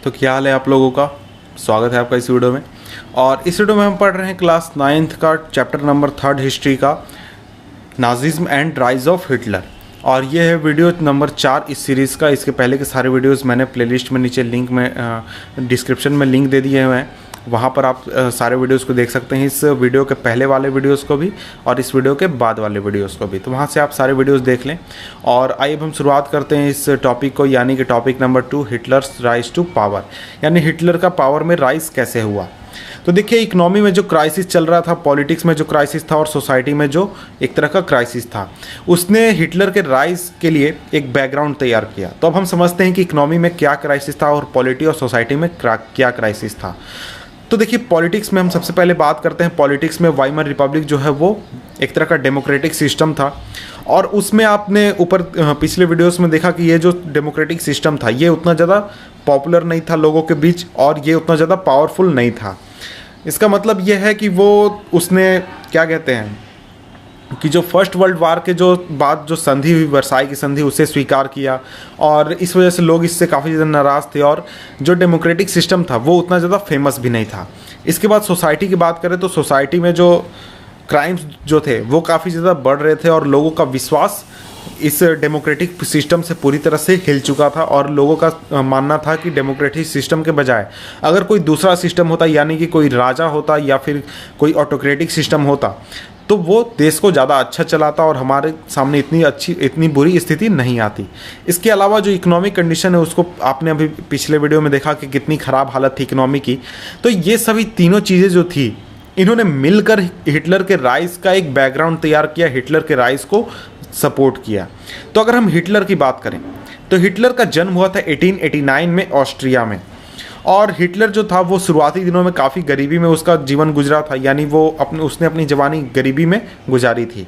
तो क्या हाल है आप लोगों का। स्वागत है आपका इस वीडियो में। और इस वीडियो में हम पढ़ रहे हैं क्लास 9th का चैप्टर नंबर 3 हिस्ट्री का, Nazism and rise of Hitler. और ये है वीडियो नंबर 4 इस सीरीज़ का। इसके पहले के सारे वीडियोस मैंने प्लेलिस्ट में नीचे लिंक में डिस्क्रिप्शन में लिंक दे दिए हुए हैं, वहाँ पर आप सारे वीडियोस को देख सकते हैं। इस वीडियो के पहले वाले वीडियोस को भी और इस वीडियो के बाद वाले वीडियोस को भी, तो वहाँ से आप सारे वीडियोस देख लें। और आइए अब हम शुरुआत करते हैं इस टॉपिक को, यानी कि topic number 2, Hitler's rise to power, यानी हिटलर का पावर में राइज कैसे हुआ। तो देखिए, इकोनॉमी में जो क्राइसिस चल रहा था, पॉलिटिक्स में जो क्राइसिस था और सोसाइटी में जो एक तरह का क्राइसिस था, उसने हिटलर के राइज के लिए एक बैकग्राउंड तैयार किया। तो अब हम समझते हैं कि इकोनॉमी में क्या क्राइसिस था और पॉलिटी और सोसाइटी में क्या क्राइसिस था। तो देखिए, पॉलिटिक्स में हम सबसे पहले बात करते हैं। पॉलिटिक्स में वाइमर रिपब्लिक जो है वो एक तरह का डेमोक्रेटिक सिस्टम था, और उसमें आपने ऊपर पिछले वीडियोस में देखा कि ये जो डेमोक्रेटिक सिस्टम था ये उतना ज़्यादा पॉपुलर नहीं था लोगों के बीच, और ये उतना ज़्यादा पावरफुल नहीं था। इसका मतलब ये है कि वो उसने क्या कहते हैं कि जो फर्स्ट वर्ल्ड वार के जो बाद जो संधि हुई, वर्साई की संधि, उसे स्वीकार किया, और इस वजह से लोग इससे काफ़ी ज़्यादा नाराज़ थे, और जो डेमोक्रेटिक सिस्टम था वो उतना ज़्यादा फेमस भी नहीं था। इसके बाद सोसाइटी की बात करें तो सोसाइटी में जो क्राइम्स जो थे वो काफ़ी ज़्यादा बढ़ रहे थे, और लोगों का विश्वास इस डेमोक्रेटिक सिस्टम से पूरी तरह से हिल चुका था। और लोगों का मानना था कि डेमोक्रेटिक सिस्टम के बजाय अगर कोई दूसरा सिस्टम होता, यानी कि कोई राजा होता या फिर कोई ऑटोक्रेटिक सिस्टम होता, तो वो देश को ज़्यादा अच्छा चलाता और हमारे सामने इतनी बुरी स्थिति नहीं आती। इसके अलावा जो इकोनॉमिक कंडीशन है उसको आपने अभी पिछले वीडियो में देखा कि कितनी ख़राब हालत थी इकोनॉमी की। तो ये सभी तीनों चीज़ें जो थी, इन्होंने मिलकर हिटलर के राइज का एक बैकग्राउंड तैयार किया, हिटलर के राइज को सपोर्ट किया। तो अगर हम हिटलर की बात करें तो हिटलर का जन्म हुआ था 1889 में ऑस्ट्रिया में। और हिटलर जो था वो शुरुआती दिनों में काफ़ी गरीबी में उसका जीवन गुजरा था, यानी वो उसने अपनी जवानी गरीबी में गुजारी थी।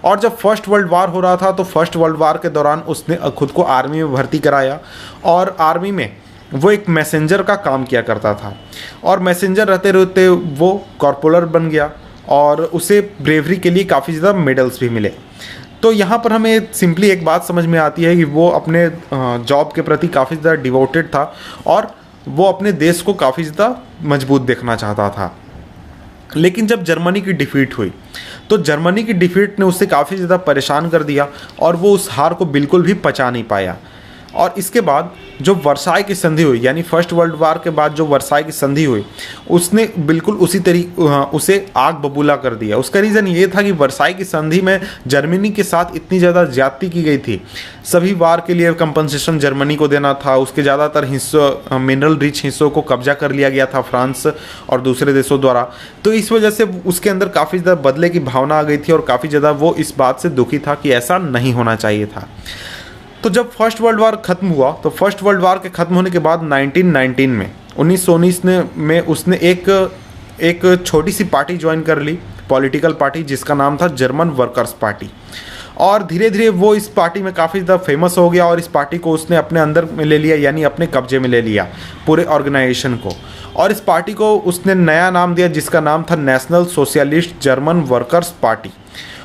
और जब फर्स्ट वर्ल्ड वार हो रहा था तो फर्स्ट वर्ल्ड वार के दौरान उसने खुद को आर्मी में भर्ती कराया, और आर्मी में वो एक मैसेंजर का काम किया करता था। और मैसेंजर रहते रहते वो कॉर्पोरल बन गया, और उसे ब्रेवरी के लिए काफ़ी ज़्यादा मेडल्स भी मिले। तो यहाँ पर हमें सिंपली एक बात समझ में आती है कि वो अपने जॉब के प्रति काफ़ी ज़्यादा डिवोटेड था, और वो अपने देश को काफ़ी ज़्यादा मजबूत देखना चाहता था। लेकिन जब जर्मनी की डिफ़ीट हुई तो जर्मनी की डिफ़ीट ने उसे काफ़ी ज़्यादा परेशान कर दिया, और वो उस हार को बिल्कुल भी पचा नहीं पाया। और इसके बाद जो वर्साई की संधि हुई, यानी फर्स्ट वर्ल्ड वार के बाद जो वर्साई की संधि हुई, उसने बिल्कुल उसे आग बबूला कर दिया। उसका रीज़न ये था कि वर्साई की संधि में जर्मनी के साथ इतनी ज़्यादा ज्यादती की गई थी। सभी वार के लिए कंपनसेशन जर्मनी को देना था, उसके ज़्यादातर हिस्सों, मिनरल रिच हिस्सों को कब्जा कर लिया गया था फ्रांस और दूसरे देशों द्वारा। तो इस वजह से उसके अंदर काफ़ी ज़्यादा बदले की भावना आ गई थी, और काफ़ी ज़्यादा वो इस बात से दुखी था कि ऐसा नहीं होना चाहिए था। तो जब फर्स्ट वर्ल्ड वार ख़त्म हुआ तो फर्स्ट वर्ल्ड वार के ख़त्म होने के बाद 1919 में 1919 में उसने एक छोटी सी पार्टी ज्वाइन कर ली, पॉलिटिकल पार्टी, जिसका नाम था जर्मन वर्कर्स पार्टी। और धीरे धीरे वो इस पार्टी में काफ़ी ज़्यादा फेमस हो गया, और इस पार्टी को उसने अपने अंदर में ले लिया, यानी अपने कब्जे में ले लिया पूरे ऑर्गेनाइजेशन को। और इस पार्टी को उसने नया नाम दिया, जिसका नाम था national socialist German workers party.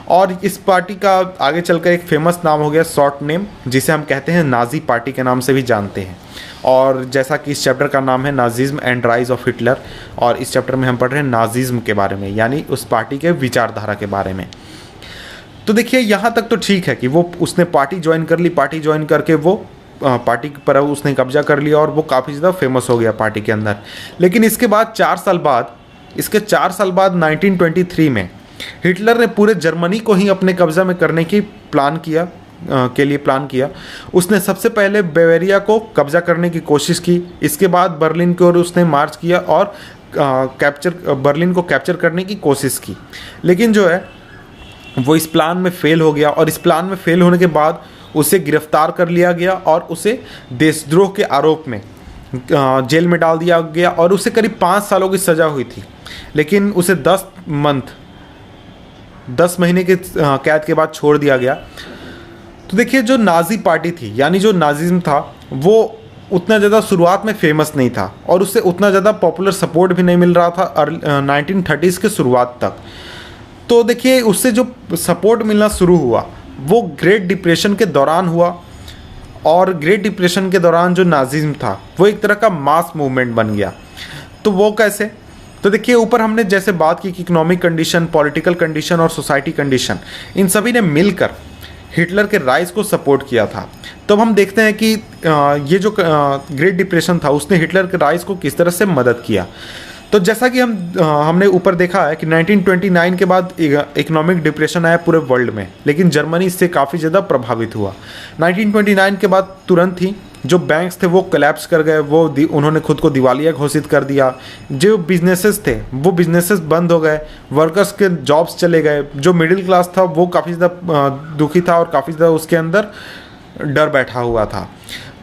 और इस पार्टी का आगे चलकर एक फेमस नाम हो गया, शॉर्ट नेम, जिसे हम कहते हैं नाजी पार्टी के नाम से भी जानते हैं। और जैसा कि इस चैप्टर का नाम है Nazism and rise of Hitler, और इस चैप्टर में हम पढ़ रहे हैं नाजिज्म के बारे में, यानी उस पार्टी के विचारधारा के बारे में। तो देखिए, यहाँ तक तो ठीक है कि वो उसने पार्टी ज्वाइन कर ली, पार्टी ज्वाइन करके वो पार्टी पर उसने कब्जा कर लिया, और वो काफ़ी ज़्यादा फेमस हो गया पार्टी के अंदर। लेकिन इसके बाद 4 साल बाद 1923 में हिटलर ने पूरे जर्मनी को ही अपने कब्जा में करने की प्लान किया। उसने सबसे पहले बावेरिया को कब्जा करने की कोशिश की, इसके बाद बर्लिन की ओर उसने मार्च किया और बर्लिन को कैप्चर करने की कोशिश की। लेकिन जो है वो इस प्लान में फेल हो गया, और इस प्लान में फेल होने के बाद उसे गिरफ्तार कर लिया गया, और उसे देशद्रोह के आरोप में जेल में डाल दिया गया, और उसे करीब 5 सालों की सज़ा हुई थी। लेकिन उसे 10 महीने के कैद के बाद छोड़ दिया गया। तो देखिए, जो नाजी पार्टी थी, यानी जो नाजिज्म था, वो उतना ज़्यादा शुरुआत में फेमस नहीं था, और उससे उतना ज़्यादा पॉपुलर सपोर्ट भी नहीं मिल रहा था 1930s के शुरुआत तक। तो देखिए, उससे जो सपोर्ट मिलना शुरू हुआ वो ग्रेट डिप्रेशन के दौरान हुआ, और ग्रेट डिप्रेशन के दौरान जो नाजिज्म था वो एक तरह का मास मूवमेंट बन गया। तो वो कैसे? तो देखिए, ऊपर हमने जैसे बात की कि इकोनॉमिक कंडीशन, पॉलिटिकल कंडीशन और सोसाइटी कंडीशन, इन सभी ने मिलकर हिटलर के राइज को सपोर्ट किया था। तो अब हम देखते हैं कि ये जो ग्रेट डिप्रेशन था उसने हिटलर के राइज को किस तरह से मदद किया। तो जैसा कि हमने ऊपर देखा है कि 1929 के बाद इकोनॉमिक डिप्रेशन आया पूरे वर्ल्ड में, लेकिन जर्मनी इससे काफ़ी ज़्यादा प्रभावित हुआ। 1929 के बाद तुरंत ही जो बैंक्स थे वो कोलैप्स कर गए, उन्होंने खुद को दिवालिया घोषित कर दिया। जो बिजनेसेस थे वो बिजनेसेस बंद हो गए, वर्कर्स के जॉब्स चले गए। जो मिडिल क्लास था वो काफ़ी ज़्यादा दुखी था और काफ़ी ज़्यादा उसके अंदर डर बैठा हुआ था।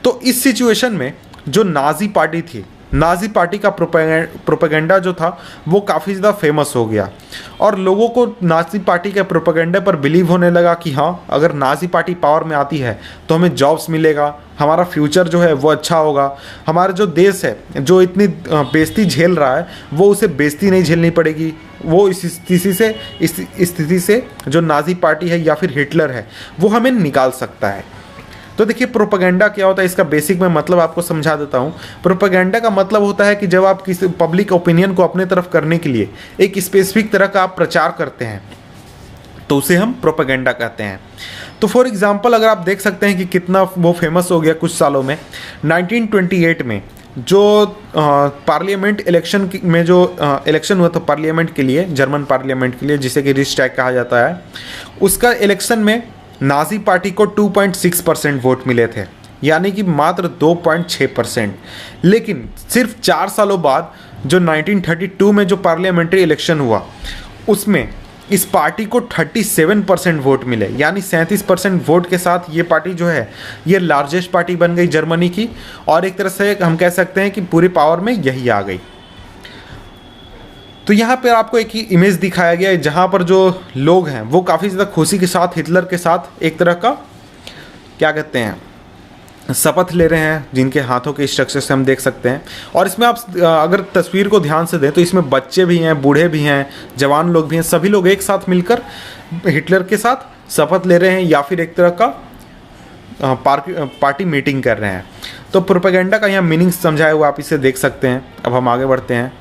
तो इस सिचुएशन में जो नाजी पार्टी थी, नाजी पार्टी का प्रोपेगेंडा जो था वो काफ़ी ज़्यादा फेमस हो गया और लोगों को नाजी पार्टी के प्रोपेगेंडे पर बिलीव होने लगा कि हाँ, अगर नाजी पार्टी पावर में आती है तो हमें जॉब्स मिलेगा, हमारा फ्यूचर जो है वो अच्छा होगा, हमारा जो देश है जो इतनी बेइज्जती झेल रहा है वो उसे बेइज्जती नहीं झेलनी पड़ेगी। वो इस स्थिति से जो नाजी पार्टी है या फिर हिटलर है वो हमें निकाल सकता है। तो देखिए, प्रोपेगेंडा क्या होता है, इसका बेसिक में मतलब आपको समझा देता हूँ। प्रोपेगेंडा का मतलब होता है कि जब आप किसी पब्लिक ओपिनियन को अपने तरफ करने के लिए एक स्पेसिफिक तरह का आप प्रचार करते हैं तो उसे हम प्रोपेगेंडा कहते हैं। तो फॉर एग्जांपल अगर आप देख सकते हैं कि कितना वो फेमस हो गया कुछ सालों में। 1928 में जो पार्लियामेंट इलेक्शन में जो इलेक्शन हुआ था पार्लियामेंट के लिए, जर्मन पार्लियामेंट के लिए, जिसे कि रिक्सटैग कहा जाता है, उसका इलेक्शन में नाजी पार्टी को 2.6% वोट मिले थे, यानी कि मात्र 2.6%। लेकिन सिर्फ 4 सालों बाद जो 1932 में जो पार्लियामेंट्री इलेक्शन हुआ उसमें इस पार्टी को 37% वोट मिले, यानी 37% वोट के साथ ये पार्टी जो है ये लार्जेस्ट पार्टी बन गई जर्मनी की और एक तरह से हम कह सकते हैं कि पूरी पावर में यही आ गई। तो यहाँ पर आपको एक ही इमेज दिखाया गया है जहाँ पर जो लोग हैं वो काफ़ी ज़्यादा खुशी के साथ हिटलर के साथ एक तरह का क्या कहते हैं शपथ ले रहे हैं, जिनके हाथों के स्ट्रक्चर से हम देख सकते हैं। और इसमें आप अगर तस्वीर को ध्यान से दें तो इसमें बच्चे भी हैं, बूढ़े भी हैं, जवान लोग भी हैं, सभी लोग एक साथ मिलकर हिटलर के साथ शपथ ले रहे हैं या फिर एक तरह का पार्टी मीटिंग कर रहे हैं। तो प्रोपेगेंडा का यहाँ मीनिंग समझाया हुआ आप इसे देख सकते हैं। अब हम आगे बढ़ते हैं।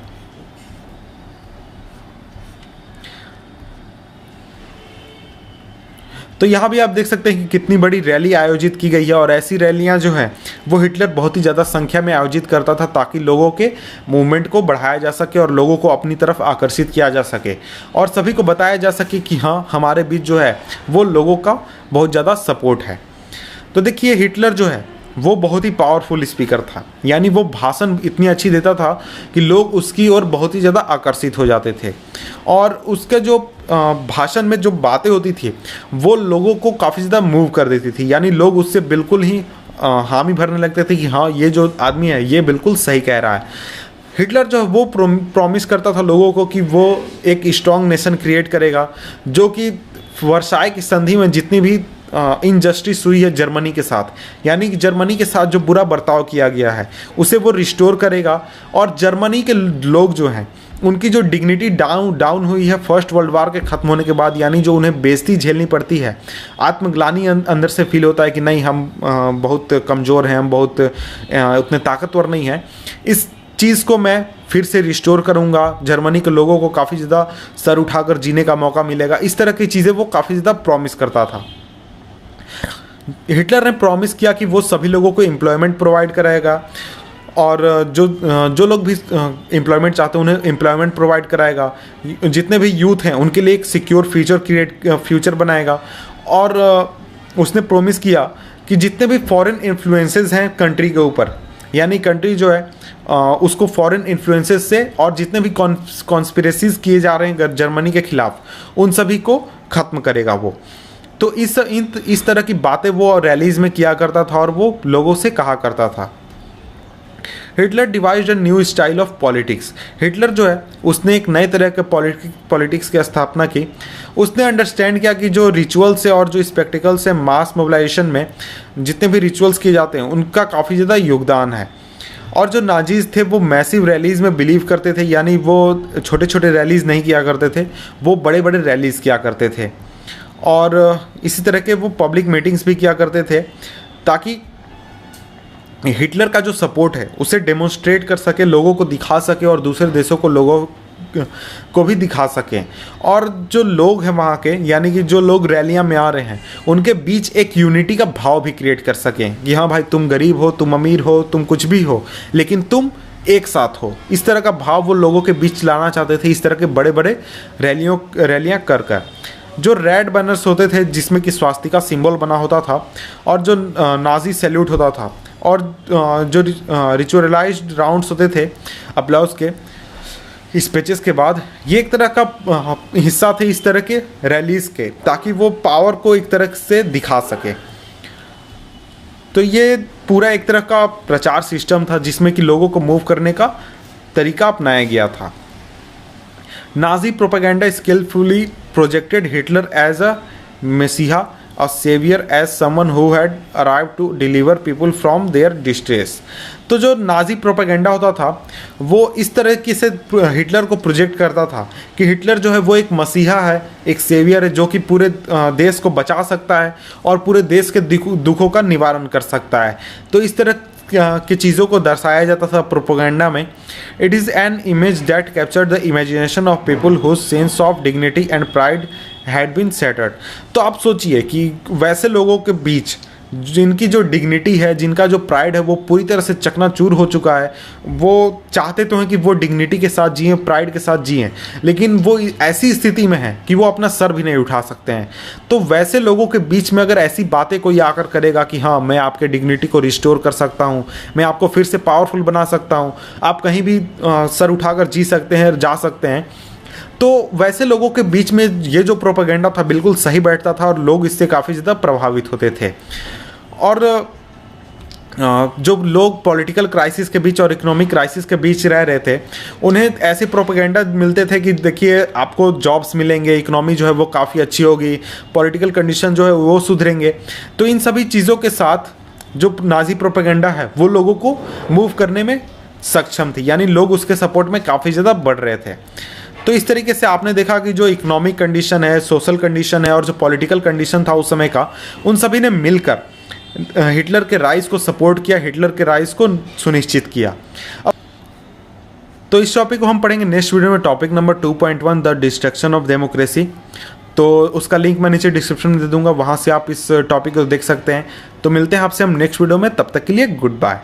तो यहाँ भी आप देख सकते हैं कि कितनी बड़ी रैली आयोजित की गई है और ऐसी रैलियाँ जो हैं वो हिटलर बहुत ही ज़्यादा संख्या में आयोजित करता था ताकि लोगों के मूवमेंट को बढ़ाया जा सके और लोगों को अपनी तरफ आकर्षित किया जा सके और सभी को बताया जा सके कि हाँ, हमारे बीच जो है वो लोगों का बहुत ज़्यादा सपोर्ट है। तो देखिए, हिटलर जो है वो बहुत ही पावरफुल स्पीकर था, यानी वो भाषण इतनी अच्छी देता था कि लोग उसकी ओर बहुत ही ज़्यादा आकर्षित हो जाते थे और उसके जो भाषण में जो बातें होती थी वो लोगों को काफ़ी ज़्यादा मूव कर देती थी, यानी लोग उससे बिल्कुल ही हामी भरने लगते थे कि हाँ, ये जो आदमी है ये बिल्कुल सही कह रहा है। हिटलर जो है वो प्रॉमिस करता था लोगों को कि वो एक स्ट्रॉन्ग नेशन क्रिएट करेगा, जो कि वर्साई की संधि में जितनी भी इनजस्टिस हुई है जर्मनी के साथ, यानी कि जर्मनी के साथ जो बुरा बर्ताव किया गया है उसे वो रिस्टोर करेगा और जर्मनी के लोग जो हैं उनकी जो डिग्निटी डाउन हुई है फर्स्ट वर्ल्ड वार के ख़त्म होने के बाद, यानी जो उन्हें बेइज्जती झेलनी पड़ती है, आत्मग्लानि अंदर से फील होता है कि नहीं, हम बहुत कमज़ोर हैं, हम बहुत उतने ताकतवर नहीं हैं, इस चीज़ को मैं फिर से रिस्टोर करूंगा, जर्मनी के लोगों को काफ़ी ज़्यादा सर उठाकर जीने का मौका मिलेगा। इस तरह की चीज़ें वो काफ़ी ज़्यादा प्रॉमिस करता था। हिटलर ने प्रॉमिस किया कि वो सभी लोगों को एम्प्लॉयमेंट प्रोवाइड कराएगा और जो लोग भी एम्प्लॉयमेंट चाहते हैं उन्हें एम्प्लॉयमेंट प्रोवाइड कराएगा, जितने भी यूथ हैं उनके लिए एक सिक्योर फ्यूचर बनाएगा और उसने प्रॉमिस किया कि जितने भी फॉरेन इन्फ्लुएंसेस हैं कंट्री के ऊपर, यानी कंट्री जो है उसको फॉरेन इन्फ्लुएंसेस से और जितने भी कॉन्स्पिरेसीज किए जा रहे हैं जर्मनी के खिलाफ उन सभी को ख़त्म करेगा वो। तो इस तरह की बातें वो रैलीज में किया करता था और वो लोगों से कहा करता था। Hitler devised a new style of politics. Hitler जो है उसने एक नए तरह के पॉलिटिक्स की स्थापना की। उसने अंडरस्टैंड किया कि जो रिचुअल्स है और जो स्पेक्टिकल्स है, मास मोबिलाइजेशन में जितने भी रिचुअल्स किए जाते हैं उनका काफ़ी ज़्यादा योगदान है। और जो नाजीज थे वो मैसिव रैलीज़ में बिलीव करते थे, यानी वो छोटे छोटे रैलीज़ नहीं किया करते थे, वो बड़े बड़े रैलीज़ किया करते थे और इसी तरह के वो पब्लिक मीटिंग्स भी किया करते थे ताकि हिटलर का जो सपोर्ट है उसे डेमोन्स्ट्रेट कर सके, लोगों को दिखा सके और दूसरे देशों को लोगों को भी दिखा सकें। और जो लोग हैं वहाँ के, यानी कि जो लोग रैलियाँ में आ रहे हैं, उनके बीच एक यूनिटी का भाव भी क्रिएट कर सकें कि हाँ भाई, तुम गरीब हो, तुम अमीर हो, तुम कुछ भी हो, लेकिन तुम एक साथ हो। इस तरह का भाव वो लोगों के बीच लाना चाहते थे, इस तरह के बड़े बड़े रैलियाँ कर कर। जो रेड बैनर्स होते थे जिसमें कि स्वास्तिका सिंबल बना होता था, और जो नाजी सैल्यूट होता था, और जो रिचुअलाइज्ड राउंड्स होते थे अप्लाउज के स्पीचेस के बाद, ये एक तरह का हिस्सा थे इस तरह के रैलीज के, ताकि वो पावर को एक तरह से दिखा सके। तो ये पूरा एक तरह का प्रचार सिस्टम था जिसमें कि लोगों को मूव करने का तरीका अपनाया गया था। Nazi propaganda skilfully projected Hitler as a messiah, a savior, as someone who had arrived to deliver people from their distress। तो जो नाजी प्रोपेगेंडा होता था वो इस तरीके से हिटलर को प्रोजेक्ट करता था कि हिटलर जो है वो एक मसीहा है, एक सेवियर है, जो कि पूरे देश को बचा सकता है और पूरे देश के दुखों का निवारण कर सकता है। तो इस तरह की चीज़ों को दर्शाया जाता था प्रोपेगेंडा में। It is an image that captured the imagination of people whose sense of dignity and pride had been shattered. तो आप सोचिए कि वैसे लोगों के बीच जिनकी जो डिग्निटी है, जिनका जो प्राइड है, वो पूरी तरह से चकनाचूर हो चुका है। वो चाहते तो हैं कि वो डिग्निटी के साथ जिएं, प्राइड के साथ जिएं, लेकिन वो ऐसी स्थिति में है कि वो अपना सर भी नहीं उठा सकते हैं। तो वैसे लोगों के बीच में अगर ऐसी बातें कोई आकर करेगा कि हाँ, मैं आपके डिग्निटी को रिस्टोर कर सकता हूँ, मैं आपको फिर से पावरफुल बना सकता हूँ, आप कहीं भी सर उठाकर जी सकते हैं, जा सकते हैं, तो वैसे लोगों के बीच में ये जो प्रोपेगेंडा था बिल्कुल सही बैठता था और लोग इससे काफ़ी ज़्यादा प्रभावित होते थे। और जो लोग पॉलिटिकल क्राइसिस के बीच और इकोनॉमिक क्राइसिस के बीच रह रहे थे, उन्हें ऐसे प्रोपेगेंडा मिलते थे कि देखिए, आपको जॉब्स मिलेंगे, इकोनॉमी जो है वो काफ़ी अच्छी होगी, पॉलिटिकल कंडीशन जो है वो सुधरेंगे। तो इन सभी चीज़ों के साथ जो नाजी प्रोपेगेंडा है वो लोगों को मूव करने में सक्षम थी, यानी लोग उसके सपोर्ट में काफ़ी ज़्यादा बढ़ रहे थे। तो इस तरीके से आपने देखा कि जो इकोनॉमिक कंडीशन है, सोशल कंडीशन है और जो पॉलिटिकल कंडीशन था उस समय का, उन सभी ने मिलकर हिटलर के राइज को सपोर्ट किया, हिटलर के राइज को सुनिश्चित किया। तो इस टॉपिक को हम पढ़ेंगे नेक्स्ट वीडियो में, topic number 2.1 the destruction of democracy. तो उसका लिंक मैं नीचे डिस्क्रिप्शन में दे दूंगा, वहाँ से आप इस टॉपिक को देख सकते हैं। तो मिलते हैं आपसे हम नेक्स्ट वीडियो में, तब तक के लिए गुड बाय।